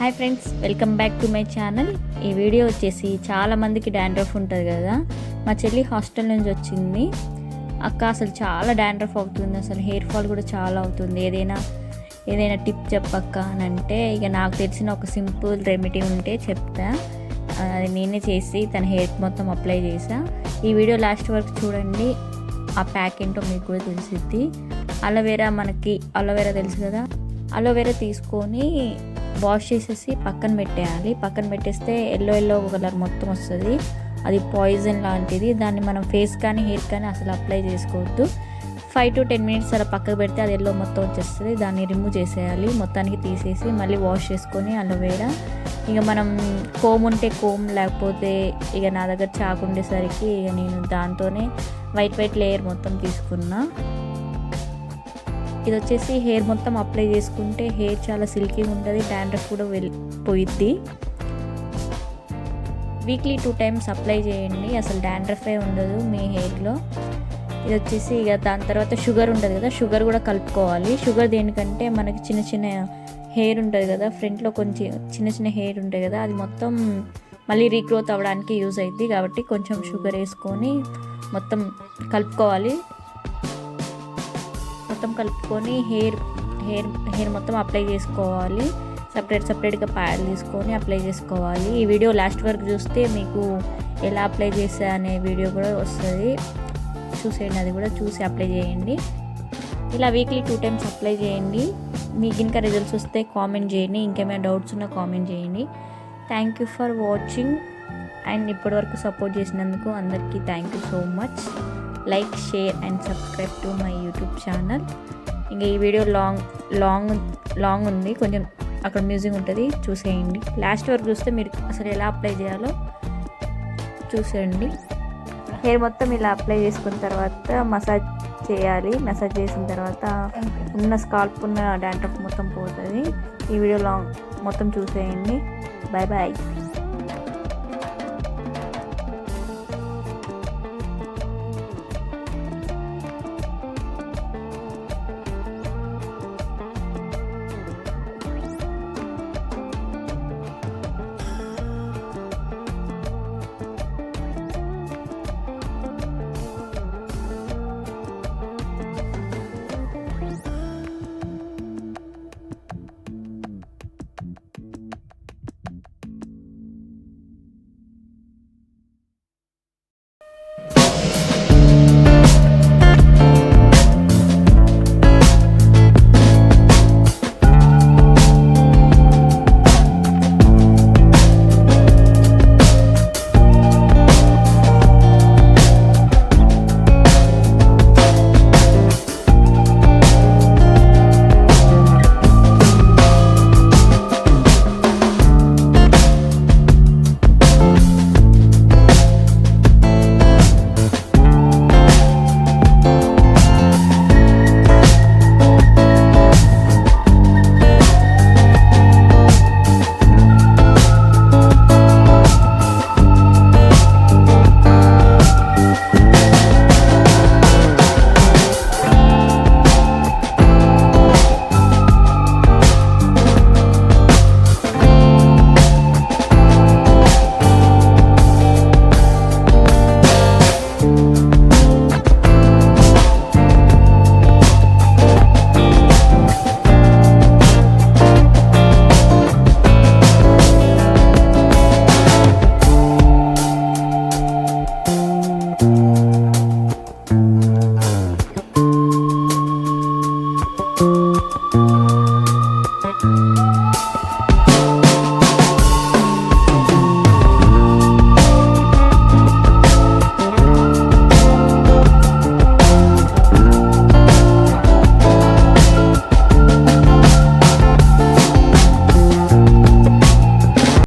Hi friends, welcome back to my channel. ఈ video వచ్చేసి చాలా మందికి డాండ్రఫ్ ఉంటుంది కదా. మా చెల్లి హాస్టల్ నుంచి వచ్చింది. అక్క అసలు చాలా డాండ్రఫ్ అవుతుంది, అసలు హెయిర్ ఫాల్ కూడా చాలా అవుతుంది, ఏదైనా టిప్ చెప్పక్క అని అంటే, ఇక నాకు తెలిసిన ఒక సింపుల్ రెమెడీ ఉంటే చెప్తా. అది నేనే చేసి తన హెయిర్కి మొత్తం అప్లై చేసా. ఈ వీడియో లాస్ట్ వరకు చూడండి, ఆ ప్యాక్ ఏంటో మీకు కూడా తెలిసిద్ది. అలోవెరా తెలుసు కదా, అలోవెరా తీసుకొని వాష్ చేసేసి పక్కన పెట్టేయాలి. పక్కన పెట్టేస్తే ఎల్లో కలర్ మొత్తం వస్తుంది. అది పాయిజన్ లాంటిది. దాన్ని మనం ఫేస్ కానీ హెయిర్ కానీ అసలు అప్లై చేసుకోవద్దు. 5 to 10 minutes అలా పక్కకు పెడితే అది ఎల్లో మొత్తం వచ్చేస్తుంది. దాన్ని రిమూవ్ చేసేయాలి, మొత్తానికి తీసేసి మళ్ళీ వాష్ చేసుకొని అలోవెరా. ఇక మనం కోమ్ ఉంటే కోమ్, లేకపోతే ఇక నా దగ్గర చాకు ఉండేసరికి ఇక నేను దాంతోనే వైట్ లేయర్ మొత్తం తీసుకున్నా. ఇది వచ్చేసి హెయిర్ మొత్తం అప్లై చేసుకుంటే హెయిర్ చాలా సిల్కీగా ఉంటుంది, డాండ్రఫ్ కూడా పోయిద్ది. వీక్లీ 2 times అప్లై చేయండి, అసలు డాండ్రఫే ఉండదు మీ హెయిర్లో. ఇది వచ్చేసి ఇక దాని తర్వాత షుగర్ ఉంటుంది కదా, షుగర్ కూడా కలుపుకోవాలి. షుగర్ దేనికంటే మనకి చిన్న హెయిర్ ఉంటుంది కదా, ఫ్రంట్లో కొంచెం చిన్న హెయిర్ ఉంటుంది కదా, అది మొత్తం మళ్ళీ రీగ్రోత్ అవ్వడానికి యూజ్ అవుతుంది. కాబట్టి కొంచెం షుగర్ వేసుకొని మొత్తం కలుపుకోవాలి. కలుపుకొని హెయిర్ మొత్తం అప్లై చేసుకోవాలి. సపరేట్గా ప్యాడ్ తీసుకొని అప్లై చేసుకోవాలి. ఈ వీడియో లాస్ట్ వరకు చూస్తే మీకు ఎలా అప్లై చేసా అనే వీడియో కూడా వస్తుంది, చూసేయండి. అది కూడా చూసి అప్లై చేయండి. ఇలా వీక్లీ 2 times అప్లై చేయండి. మీకు ఇంకా రిజల్ట్స్ వస్తే కామెంట్ చేయండి. ఇంకేమైనా డౌట్స్ ఉన్నా కామెంట్ చేయండి. Thank you for watching and ఇప్పటివరకు సపోర్ట్ చేసినందుకు అందరికీ thank you so much. Like, share and subscribe to my YouTube channel. ఇంకా ఈ వీడియో లాంగ్ ఉంది, కొంచెం అక్కడ మ్యూజిక్ ఉంటుంది, చూసేయండి. లాస్ట్ వరకు చూస్తే మీరు అసలు ఎలా అప్లై చేయాలో చూసేయండి. హెయిర్ మొత్తం ఇలా అప్లై చేసుకున్న తర్వాత మసాజ్ చేయాలి. మసాజ్ చేసిన తర్వాత స్కాల్ప్ ఉన్న డాండ్రఫ్ మొత్తం పోతుంది. ఈ వీడియో మొత్తం చూసేయండి. బాయ్.